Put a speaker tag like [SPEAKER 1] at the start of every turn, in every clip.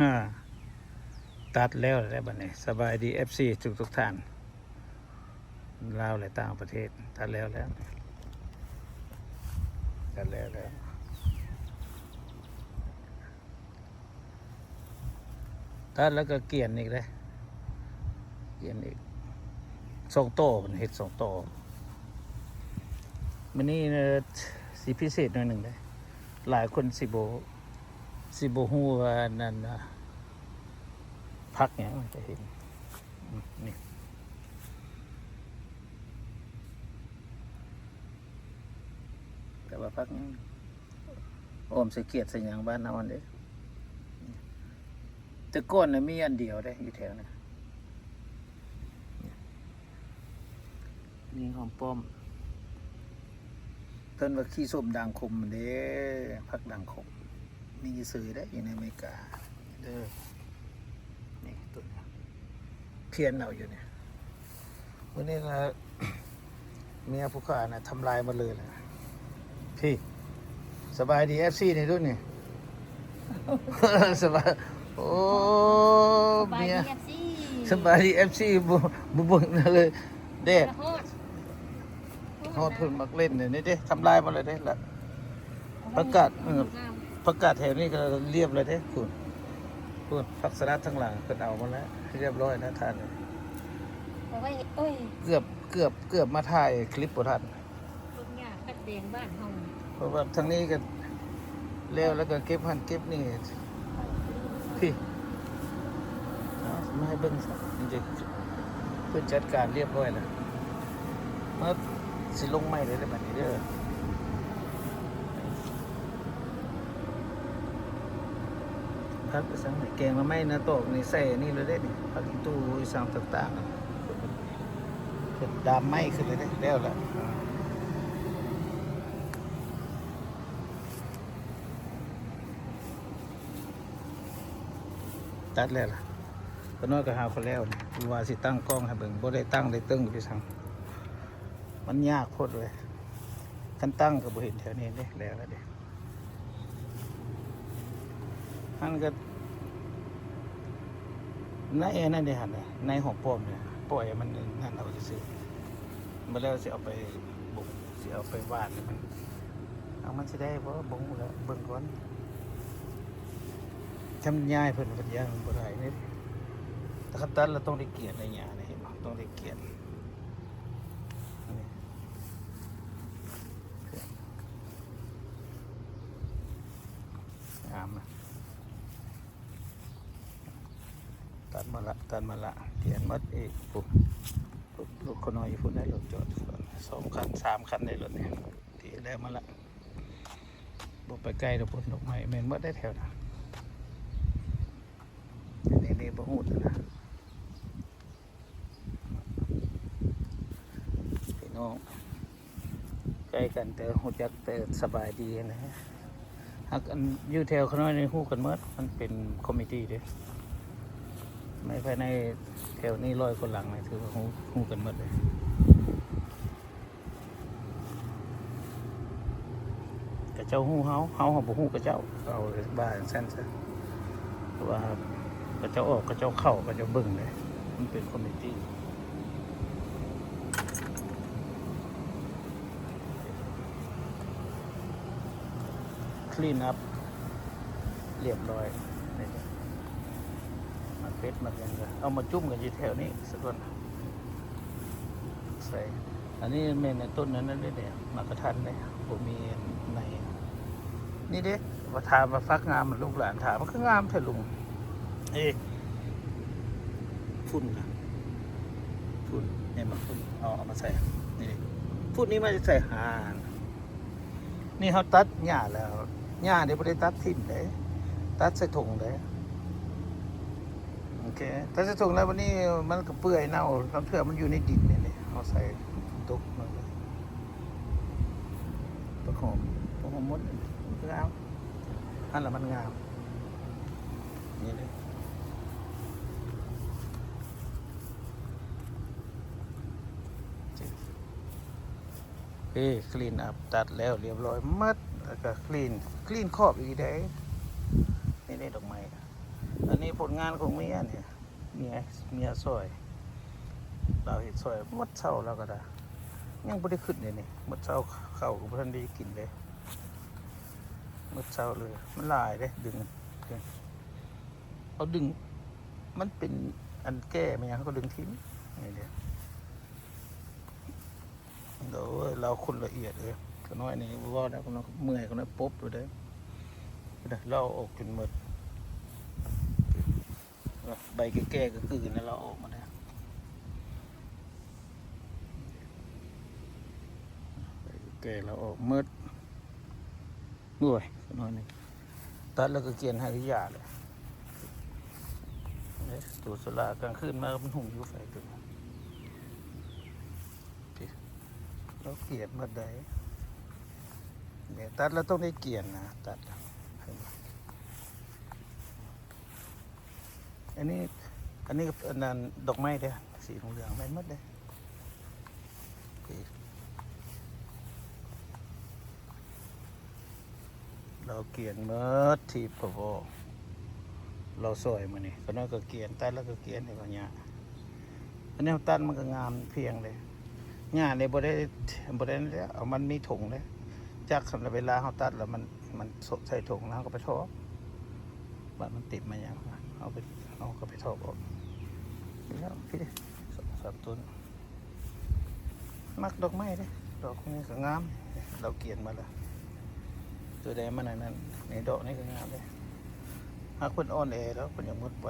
[SPEAKER 1] ฮ่าตัดแล้วได้บัดนี้สบายดี FC ทุกท่านลาวและต่างประเทศตัดแล้วตัดแล้วตัดแล้วก็เกี่ยนอีกเลยเกี่ยนอีกส่งโตเห็ดส่งโตมันนี่สีพิเศษหน่อยหนึ่งเลยหลายคนสิโบฮู้ว่านั่นพักเนี่ยมันจะเห็นนี่แต่ว่าพักโอมใส่เกียรติใส่อย่างบ้านเราอันเด้แต่ก้นมีอันเดียวได้อยู่แถวนี้นี่หอมป้อมต้นว่าขี้ส้มด่างขมเด้พักด่างขมมีซื้อได้อยู่ในอเมริกาเด้อนี่ต้นเพียนเอาอยู่เนี่ยวันนี้นะเมียผู้ข้านะทำลายมาเลยนะพี่สบายดี FC ในรุ่นนี่ สบายโอ้เมียสบายดี FC บุญเลยเด็ดฮอดพื้นมักเล่นเนี่ยนี่เด้ทำลายมาเลยเด้ละประกาศแถวนี้ก็เรียบเลยเด้คุณพักสลัดทั้งหลังก็เอามาแล้วเรียบร้อยนะท่านเกือบมาถ่ายคลิปบ่ทันเพราะว่าทางนี้ก็แล้วก็เก็บหันเก็บนี่พี่ไม่ให้เบิ่งซะจริงๆเพื่อจัดการเรียบร้อยแล้วมาสิลงไม้เลยแบบนี้เด้อพักไปสังแกงมาไม้นะโตกนี่ใส่นี่เลยได้นี่พักอีตู้อีสังต่างๆขึ้นดามไม้ขึ้นเลยได้แล้วแหละตัดแล้วล่ะก็น้อยก็หาคนแล้วว่าสิตั้งกล้องให้เบิ่งบ่ได้ตั้งได้ตึ้งพี่สังมันยากโคตรเลยคันตั้งก็บ่เห็นแถวนี้เด้แล้วเด้มันก็ในนั่นเด้หั่นน่ะในหอป้อมเนี่ยปล่อยมันนั่นเอาซื่อๆมาแล้วสิเอาไปบุกสิเอาไปวาดมันเอามันสิได้บ่บ่ฮู้แล้วเบิ่งก่อนทำย้ายเพิ่นย่างบ่ได้นี่แต่คันตัดแล้วต้องได้เกียรติในหญ้านี่เห็นบ่ต้องได้เกียรติตัดมาละเกียนมัดอีกปุ๊บลูกคนน้อยอยู่พุ่นได้รถจอด2 คัน 3 คันในรถเนี่ยที่แล้วมาละบอกไปใกล้ดอกพุ่นดอกไม้แม่นมัดได้แถวนะนี่บ่ฮู้นะพี่น้องใกล้กันแต่ฮู้จักแต่สบายดีนะฮักอันอยู่แถวคนน้อยในฮู้กันหมดมันเป็นคอมมิตี้เด้ไม่ภายในแถวนี้100 คนหลังเลยถือว่าหูกันหมดเลยกระเจ้าหูเฮาบ่หูกระเจ้าเอาบ้านสั้นซะเพราะว่ากระเจ้าออกกระเจ้าเข้ากระเจ้าเบิ่งเลยมันเป็นคอมมิตี้คลีนอัพเรียบร้อยเป็ดมันยังไงเอามาจุ่มกันอยู่แถวนี้สักคนใส่อันนี้เมนในต้นนั้นนั่นเนี่ยมากระทันเลยผมมีในนี่เด็กว่าทามาฟักงามมันลูกหลานถามมันก็งามเถอะลุงฝุ่นนะฝุ่นเนี่ยมาฝุ่นเอามาใส่นี่ฝุ่นนี้มันจะใส่หานนี่เขาตัดหญ้าแล้วหญ้าเดี๋ยวไม่ได้ตัดทิ้งเลยตัดใส่ถุงเลยโอเคถ้าจะถูกแล้ววันนี้มันก็เปื่อยเน่าทั้งเถื่อมันอยู่ในดินเนี่ยเอาใส่ตุกมันประคมมดมันก็เอาอันละมันงามนี่เลยคลีนอัพตัดแล้วเรียบร้อยมัดแล้วก็คลีนขอบอีกได้นี่ดอกไม้อัน ผลงานของเมียเนี่ยเมียซอยเราเห็นซอยหมดเช้าแล้วก็ได้ยังไม่ได้ขึ้นเลยนี่หมดเช้าเข้ากับท่านได้กินเลยหมดเช้าเลยมันลายเลยดึงเอาดึงมันเป็นอันแก้มันยังเขาก็ดึงทิ้งนี่เดียวเดี๋ยวเราคนละเอียดเลยก็น้อยนี่ว่าแล้วก็น้อยเมื่อยก็น้อยปุ๊บเลยเด้อเราออกจนหมดใบแก่ๆก็คือนะเราออกมาได้ใบแก่เราออกมืดด้วยน้อยนี่ตัดแล้วก็เกียนให้ยาเลยตัวสลากลางคืนมามันหุ่มอยู่ไฟตัวเราเกียนมาได้เนี่ยตัดแล้วต้องได้เกียนนะตัดอันนี้อันนั้นดอกไม้เด้อสีเหลืองไม่หมดเลยเราเกียนเมื่อทีพอเราสวยมานี่ก็น้อยก็เกียนตัดแล้วก็เกียนในวันนี้อันนี้ตัดมันก็งามเพียงเลยงานเลยบ่ได้แล้วเอามันมีถุงเลยจากเวลาเขาตัดแล้วมันใส่ถุงแล้วก็ไปทอบัดมันติดมาอย่างเอาก็ไปทอออกนี่แล้วพี่ดิ2-3 ต้นมักดอกไม้เลยดอกนี้ก็งามเราเกียนมาแล้วตัวแดงมันนั่นในดอกนี้ก็งามเลยหากคนอ่อนแอแล้วคนอย่างมดไป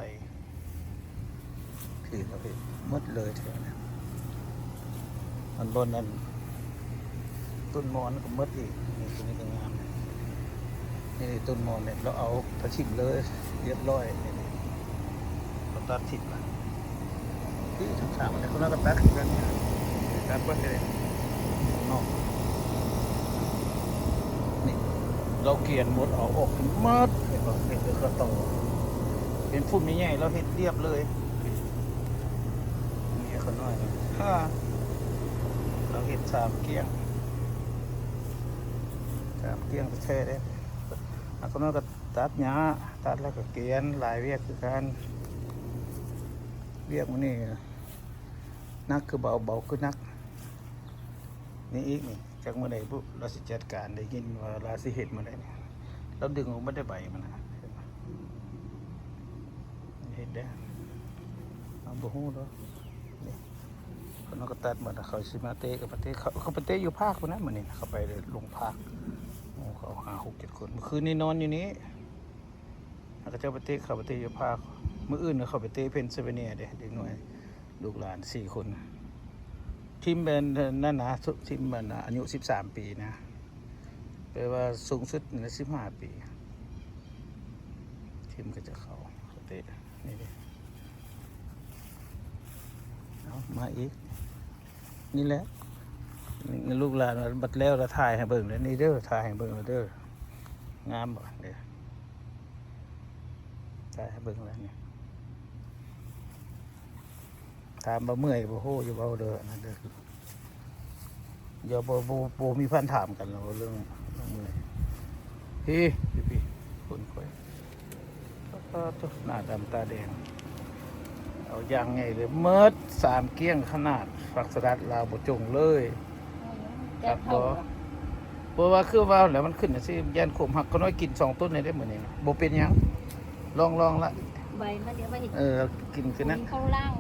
[SPEAKER 1] พี่เราไปมดเลยเถอะนะมันบนนั้นต้นมอนก็มดอีกนี่ตัวนี้ก็งามนี่ต้นมอนเนี่ยเราเอาตะชิมเลยเรียบร้อยนี่เราตัดทิ่มมาที่ทั้งสามเนี่ยเขาน่าจะตัดกันเนี่ยตัดเพื่ออะไรนอกนี่เราเกียนหมดเอาออกมัดเห็นป่ะเห็นเลยก็โตเป็นฝุ่นใหญ่ๆเราเห็ดเรียบเลยนี่เขาน้อยเราเห็ด3 เกี้ยงก็แช่ได้เขาน้อยก็ตัดหญ้าตัดแล้วก็เกียนหลายเวียกคือการเวียกมันนี่นักคือเบาคือนักนี่อีกนี่จากเมื่อใดปุ๊บเราสิจัดการได้ยินว่าเราสิเห็ดมาได้เราดึงออกไม่ได้ใบมันนะเห็ดได้เอาบุหูด้วยนี่คนนั้นก็ตัดมาเขาสิมาเตะกับประเทศเขาไปเตะอยู่ภาคคนนั้นเหมือนนี่เขาไปเลยลงภาคเขา5-6-7 คนเมื่อคืนนี้นอนอยู่นี้เขาเจ้าไปเตะเขาไปเตะอยู่ภาคเมื่ออื่นเขาไปเตะเพนซิลเวเนียเด็กหน่อยลูกหลาน4 คนทีมเป็นนั่นนะทีมมันอายุ13 ปีนะแปลว่าสูงสุดใน15 ปีทีมก็จะเข้าเตะนี่ดิเอามาอีกนี่แหละนี่ลูกหลานบัดแล้วเราถ่ายให้เบิ่งเลยนี่เด้อถ่ายให้เบิ่งเด้องามบ่เด้อถ่ายให้เบิ่งแล้วนี่ถามบ่เมื่อยบ่โหอยู่เบาเด้อนั่นเด้ออย่าบ่มีพันถามกันแล้วเรื่องเมื่อยพี่คนค่อยตัวหน้าดำตาแดงเอาอย่างไงเลยเมิด3 เกี้ยงขนาดฝักสลัดลาวบ่จงเลยครับบ่เพราะว่าคือว่าแล้วมันขึ้นสิยันขมหักก็น้อยกิน2 ต้นได้มื้อนี้บ่เป็นหยังลองละ
[SPEAKER 2] ใบมาเดี๋ยวไป
[SPEAKER 1] กินคือนั้น
[SPEAKER 2] เขาล่าง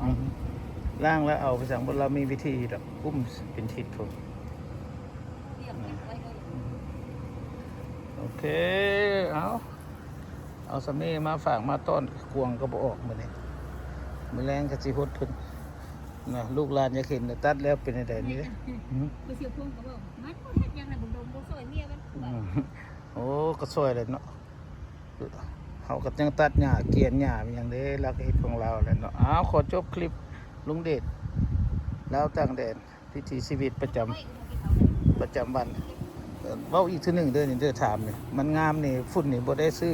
[SPEAKER 1] ล่างแล้วเอาไปสั่งบนเรามีวิธีแบบกุ้มเป็นทิศผมโอเคเอาสามีมาฝากมาต้อนกวงก็บออกมือนี้มือแรงกระจิฮดขึ้นนะลูกหลานจะเห็นตัดแล้วเป็นอะไรนี่
[SPEAKER 2] ไปเสียพวงก็บอกมันก็เฮ็ดยังไงบุญดมบุญซอยเมียมัน
[SPEAKER 1] โอ้ก็ซอยเลยเนาะเขาก็ยังตัดหญ้าเกียนหญ้าอย่างนี้รักเฮ็ดของเราเลยเนาะขอจบคลิปลุงเดชแล้วต่างแดนพิธีชีวิตประจำวันเว้าอีกทีหนึ่งเด้อนี่เด้อถามเนี่ยมันงามนี่ฝุ่นนี่บ่ได้ซื้อ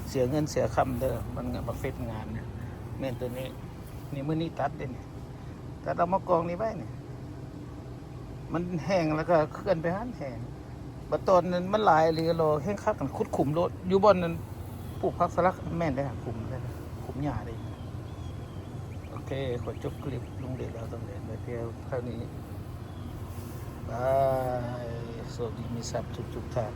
[SPEAKER 1] เสียเงินเสียคำเด้อมันบักเฟ็ดงานเนี่ยแม่นตัวนี้นี่มื้อนี้ตัดเด้นี่ตัดเอามากองนี่ไว้นี่มันแห้งแล้วก็เคลื่อนไปหันแห้งบัดตอนนั้นมันหลายหรือรอแห้งคักกันขุดขุมโลดอยู่บ่อนนั้นปลูกผักสลัดแม่นได้ขุมได้ขุ ผมหญ้าได้โอเคขอจบคลิปลุงเดชแล้วต้องเดชไปเพียงเท่านี้บายสวัสดีมีทรัพย์ทุกท่าน